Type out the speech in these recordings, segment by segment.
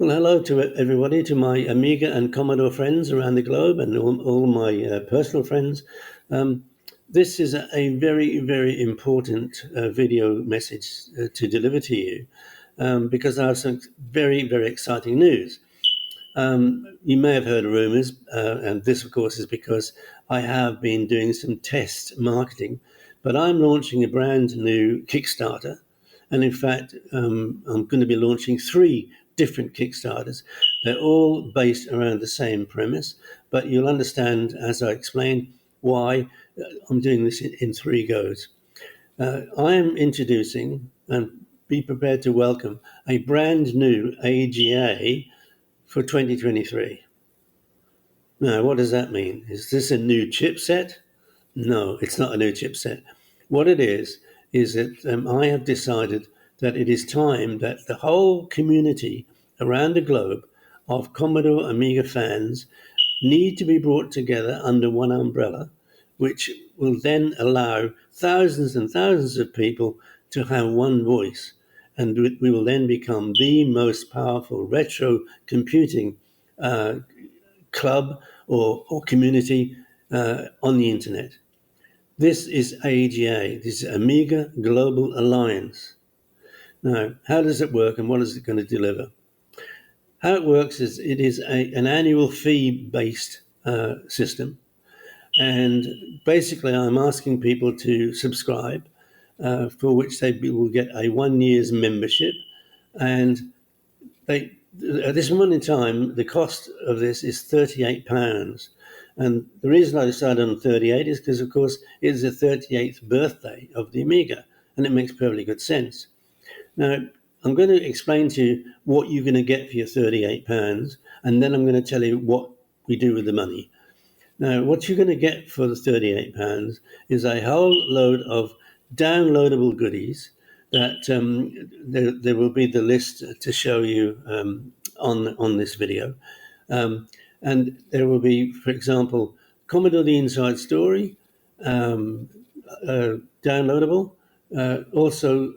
Well, hello to everybody, to my Amiga and Commodore friends around the globe, and all my personal friends. Um, this is a very, very important video message to deliver to you because I have some very, very exciting news. You may have heard rumors, and this, of course, is because I have been doing some test marketing, but I'm launching a brand new Kickstarter. And in fact, I'm going to be launching 3 different Kickstarters. They're all based around the same premise, but you'll understand as I explain why I'm doing this in 3 goes. I am introducing, and be prepared to welcome, a brand new AGA for 2023. Now, what does that mean? Is this a new chipset? No, it's not a new chipset. What it is that I have decided that it is time that the whole community around the globe of Commodore Amiga fans need to be brought together under one umbrella, which will then allow thousands and thousands of people to have one voice. And we will then become the most powerful retro computing club or community on the internet. This is AGA, this is Amiga Global Alliance. Now, how does it work and what is it going to deliver? How it works is it is an annual fee-based system. And basically, I'm asking people to subscribe, for which they will get a 1 year's membership. And at this moment in time, the cost of this is £38. And the reason I decided on 38 is because, of course, it is the 38th birthday of the Amiga, and it makes perfectly good sense. Now, I'm going to explain to you what you're going to get for your £38, and then I'm going to tell you what we do with the money. Now, what you're going to get for the £38 is a whole load of downloadable goodies that there will be the list to show you on this video. And there will be, for example, Commodore the Inside Story, downloadable. Also,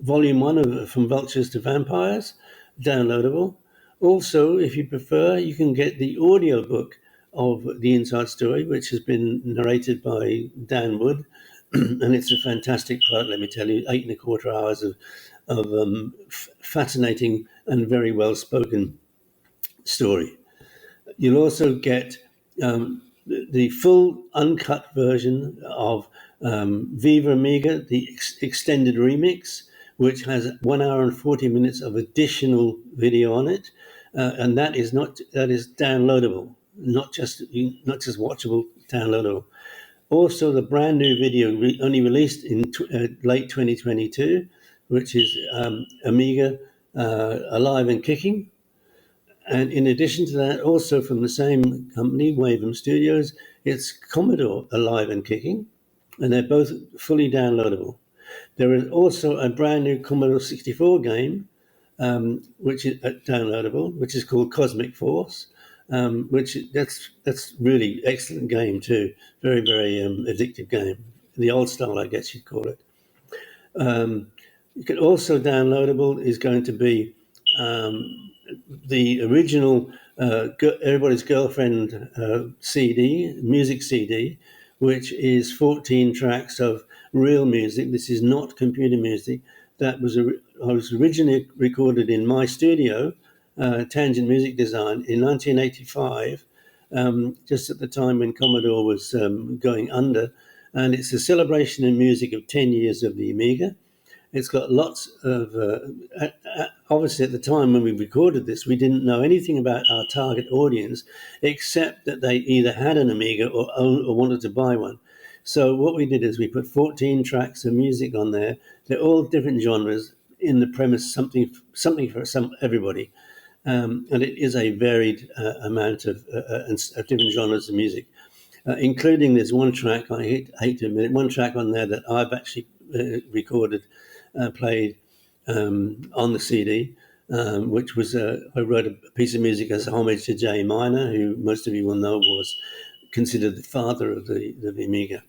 Volume 1 of From Vultures to Vampires, downloadable. Also, if you prefer, you can get the audio book of The Inside Story, which has been narrated by Dan Wood. And it's a fantastic product, let me tell you, 8.25 hours of fascinating and very well-spoken story. You'll also get the full uncut version of Viva Amiga, the extended remix, which has 1 hour and 40 minutes of additional video on it, and that is downloadable, not just watchable, downloadable. Also, the brand new video only released in late 2022, which is Amiga Alive and Kicking. And in addition to that, also from the same company, Wavem Studios, it's Commodore Alive and Kicking, and they're both fully downloadable. There is also a brand new Commodore 64 game, which is downloadable, which is called Cosmic Force, which that's really excellent game too. Very, very addictive game. The old style, I guess you'd call it. You can also downloadable is going to be the original Everybody's Girlfriend CD, music CD, which is 14 tracks of real music. This is not computer music. That was originally recorded in my studio, Tangent Music Design, in 1985, just at the time when Commodore was going under. And it's a celebration in music of 10 years of the Amiga. It's got lots of, obviously at the time when we recorded this, we didn't know anything about our target audience, except that they either had an Amiga or wanted to buy one. So what we did is we put 14 tracks of music on there. They're all different genres, in the premise something for everybody. And it is a varied amount of different genres of music, including there's one track, I hate to admit it, one track on there that I've actually recorded, played on the CD, which was I wrote a piece of music as a homage to Jay Miner, who most of you will know was considered the father of the Amiga.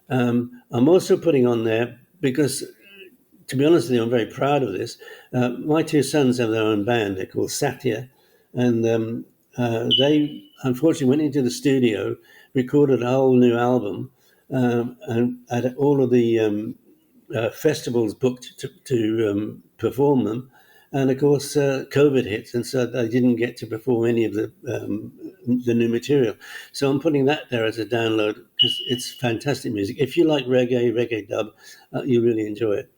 I'm also putting on there, because to be honest with you, I'm very proud of this. My two sons have their own band. They're called Satya, and they unfortunately went into the studio, recorded a whole new album, and had all of the festivals booked to perform them. And of course, COVID hit, and so they didn't get to perform any of the new material. So I'm putting that there as a download because it's fantastic music. If you like reggae dub, you really enjoy it.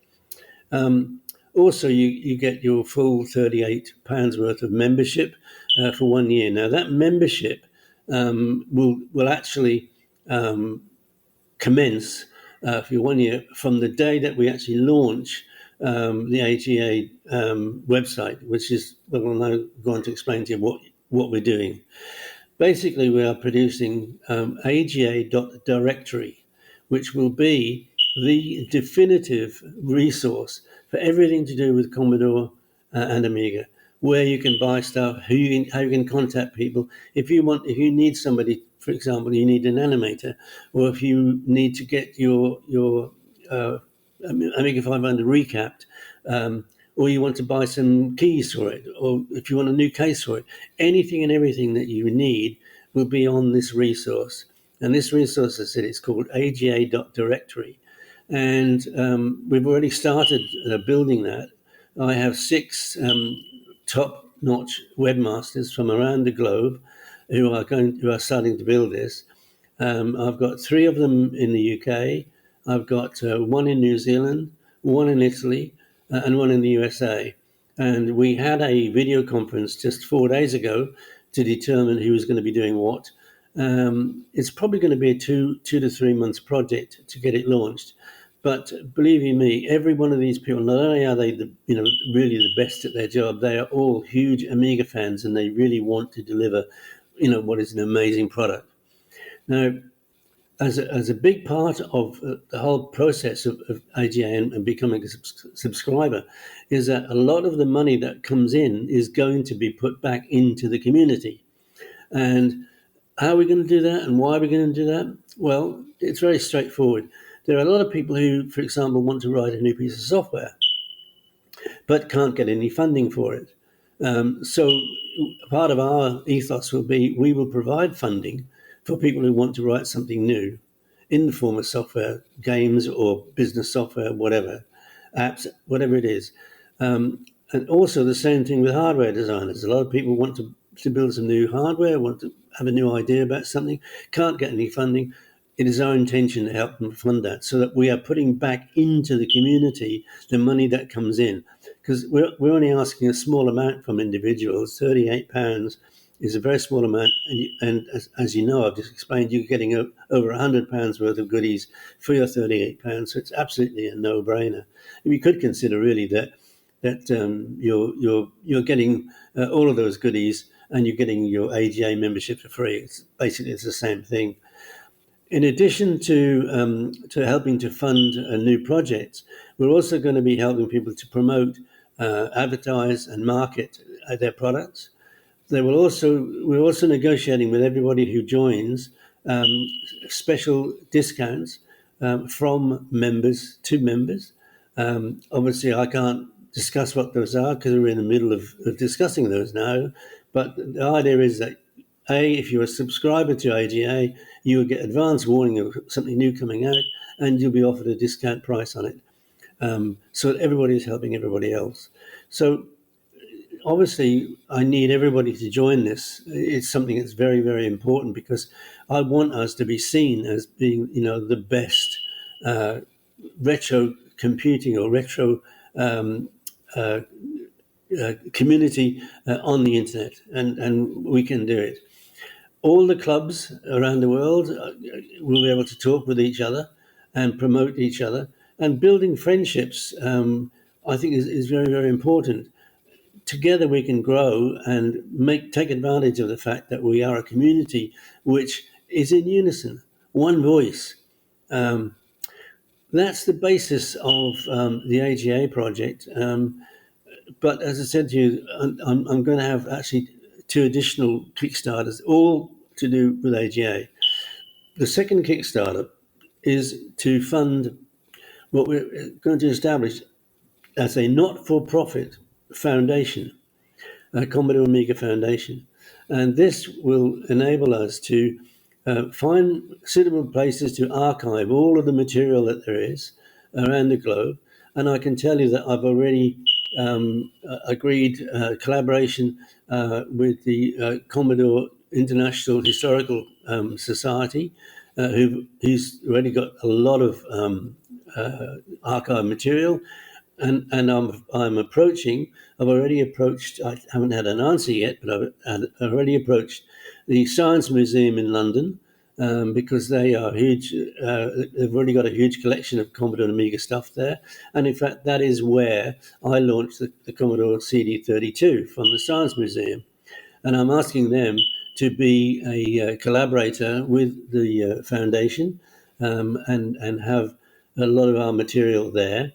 Also, you get your full £38 worth of membership for 1 year. Now, that membership will actually commence for your 1 year from the day that we actually launch the AGA website, which is, well, I'm now going to explain to you what we're doing. Basically, we are producing aga.directory, which will be the definitive resource for everything to do with Commodore and Amiga, where you can buy stuff, how you can contact people. If you need somebody, for example, you need an animator, or if you need to get your Amiga 500 recapped, or you want to buy some keys for it, or if you want a new case for it, anything and everything that you need will be on this resource. And this resource, as I said, it's called aga.directory. And we've already started building that. I have 6 top-notch webmasters from around the globe who are starting to build this. I've got 3 of them in the UK. I've got 1 in New Zealand, 1 in Italy, and 1 in the USA. And we had a video conference just 4 days ago to determine who was going to be doing what. It's probably going to be a 2 to 3 months project to get it launched. But believe you me, every one of these people, not only are they really the best at their job, they are all huge Amiga fans, and they really want to deliver, what is an amazing product. Now, as a big part of the whole process of AGA and becoming a subscriber is that a lot of the money that comes in is going to be put back into the community. And how are we going to do that, and why are we going to do that? Well, it's very straightforward. There are a lot of people who, for example, want to write a new piece of software but can't get any funding for it. So part of our ethos will be we will provide funding for people who want to write something new in the form of software, games or business software, whatever, apps, whatever it is. And also the same thing with hardware designers. A lot of people want to build some new hardware, want to have a new idea about something, can't get any funding. It is our intention to help them fund that so that we are putting back into the community the money that comes in. Because we're only asking a small amount from individuals. £38 is a very small amount. And as you know, I've just explained, you're getting over £100 worth of goodies for your £38. So it's absolutely a no-brainer. We could consider really that you're getting all of those goodies and you're getting your AGA membership for free. It's the same thing. In addition to helping to fund new projects, we're also going to be helping people to promote, advertise, and market their products. We're also negotiating with everybody who joins special discounts from members to members. Obviously, I can't discuss what those are because we're in the middle of discussing those now. But the idea is that if you're a subscriber to AGA, you will get advance warning of something new coming out, and you'll be offered a discount price on it. So that everybody is helping everybody else. So obviously, I need everybody to join this. It's something that's very, very important because I want us to be seen as being, the best retro computing or retro community on the internet, and we can do it. All the clubs around the world will be able to talk with each other and promote each other, and building friendships, I think, is very, very important. Together we can grow and take advantage of the fact that we are a community which is in unison, one voice. That's the basis of the AGA project. But as I said to you, I'm going to have actually 2 additional Kickstarters, all to do with AGA. The second Kickstarter is to fund what we're going to establish as a not-for-profit foundation, a Commodore Amiga Foundation. And this will enable us to find suitable places to archive all of the material that there is around the globe. And I can tell you that I've already agreed collaboration with the Commodore International Historical Society, who's already got a lot of archive material. And I'm approaching. I've already approached. I haven't had an answer yet, but I've already approached the Science Museum in London because they are huge. They've already got a huge collection of Commodore and Amiga stuff there, and in fact, that is where I launched the Commodore CD32 from the Science Museum, and I'm asking them to be a collaborator with the foundation and have a lot of our material there.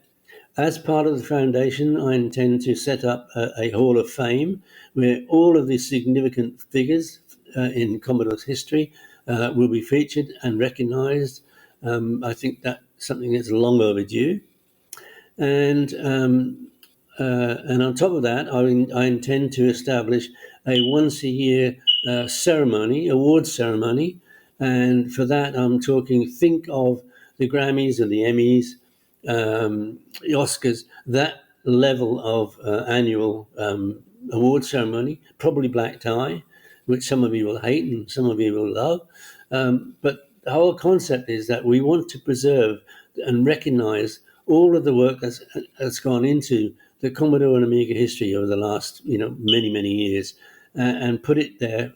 As part of the foundation, I intend to set up a Hall of Fame where all of the significant figures in Commodore's history will be featured and recognised. I think that's something that's long overdue. And on top of that, I intend to establish a once-a-year awards ceremony. And for that, I'm talking, think of the Grammys or the Emmys, the Oscars, that level of annual award ceremony, probably black tie, which some of you will hate and some of you will love. But the whole concept is that we want to preserve and recognize all of the work that's gone into the Commodore and Amiga history over the last, many, many years, and put it there,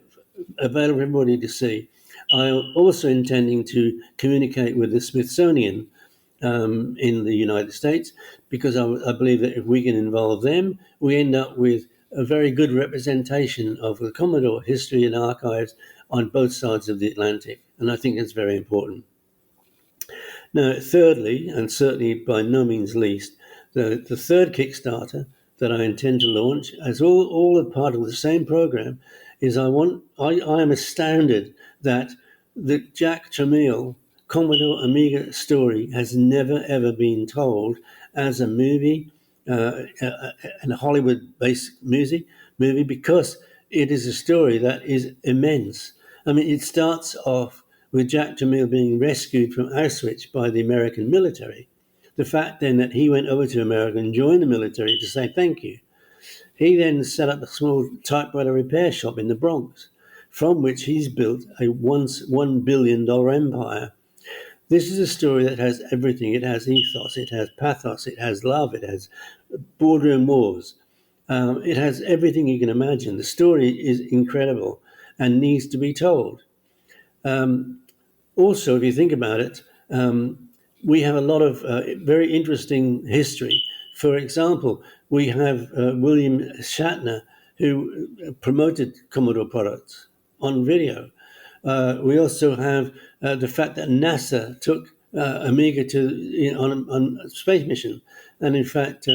available for everybody to see. I'm also intending to communicate with the Smithsonian in the United States, because I believe that if we can involve them, we end up with a very good representation of the Commodore history and archives on both sides of the Atlantic. And I think it's very important. Now, thirdly, and certainly by no means least, the third Kickstarter that I intend to launch, as all a part of the same program, is I am astounded that the Jack Tramiel Commodore Amiga story has never ever been told as a movie, and a Hollywood-based movie, because it is a story that is immense. I mean, it starts off with Jack Tramiel being rescued from Auschwitz by the American military. The fact then that he went over to America and joined the military to say thank you. He then set up a small typewriter repair shop in the Bronx, from which he's built a once $1 billion empire. This is a story that has everything. It has ethos, it has pathos, it has love, it has boardroom wars. It has everything you can imagine. The story is incredible and needs to be told. Also, if you think about it, we have a lot of very interesting history. For example, we have William Shatner, who promoted Commodore products on video. We also have the fact that NASA took Amiga on a space mission. And in fact,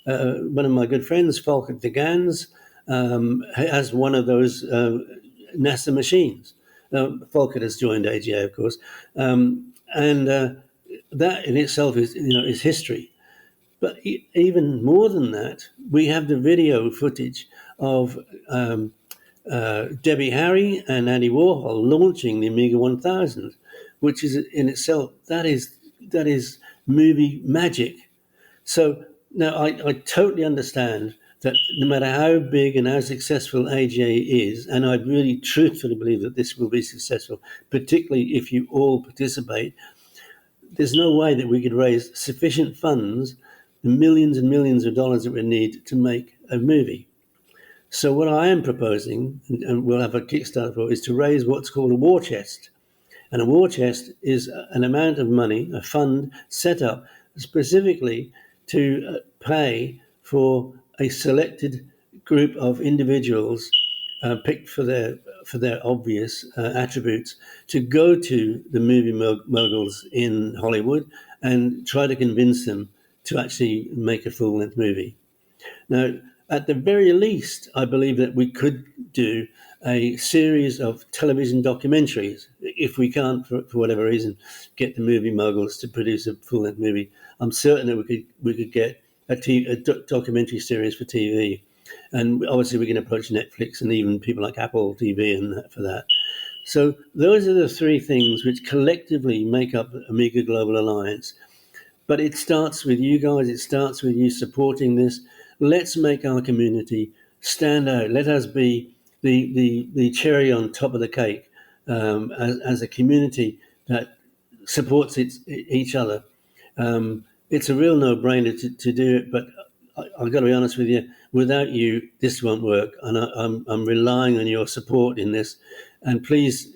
one of my good friends, Volker de Gans, has one of those NASA machines. Volker has joined AGA, of course. And that in itself is history. But even more than that, we have the video footage of Debbie Harry and Andy Warhol launching the Amiga 1000, which is in itself, that is movie magic. So now I totally understand that no matter how big and how successful AGA is, and I really truthfully believe that this will be successful, particularly if you all participate, there's no way that we could raise sufficient funds, the millions and millions of dollars that we need to make a movie. So what I am proposing, and we'll have a Kickstarter for, is to raise what's called a war chest. And a war chest is an amount of money, a fund set up specifically to pay for a selected group of individuals picked for their obvious attributes to go to the movie moguls in Hollywood and try to convince them to actually make a full-length movie. Now, at the very least, I believe that we could do a series of television documentaries. If we can't, for whatever reason, get the movie moguls to produce a full-length movie, I'm certain that we could get documentary series for TV. And obviously, we can approach Netflix and even people like Apple TV and that, for that. So those are the three things which collectively make up Amiga Global Alliance. But it starts with you guys. It starts with you supporting this. Let's make our community stand out. Let us be the cherry on top of the cake, as a community that supports each other. It's a real no-brainer to do it, but I've got to be honest with you. Without you, this won't work, and I'm relying on your support in this. And please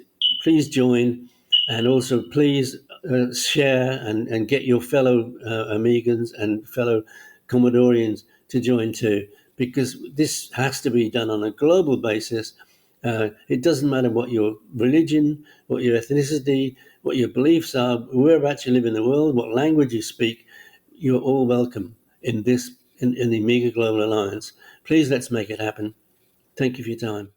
join, and also please share and get your fellow Amigans and fellow Commodorians to join too, because this has to be done on a global basis. It doesn't matter what your religion, what your ethnicity, what your beliefs are, whereabouts you live in the world, what language you speak. You're all welcome in the Amiga Global Alliance. Please let's make it happen. Thank you for your time.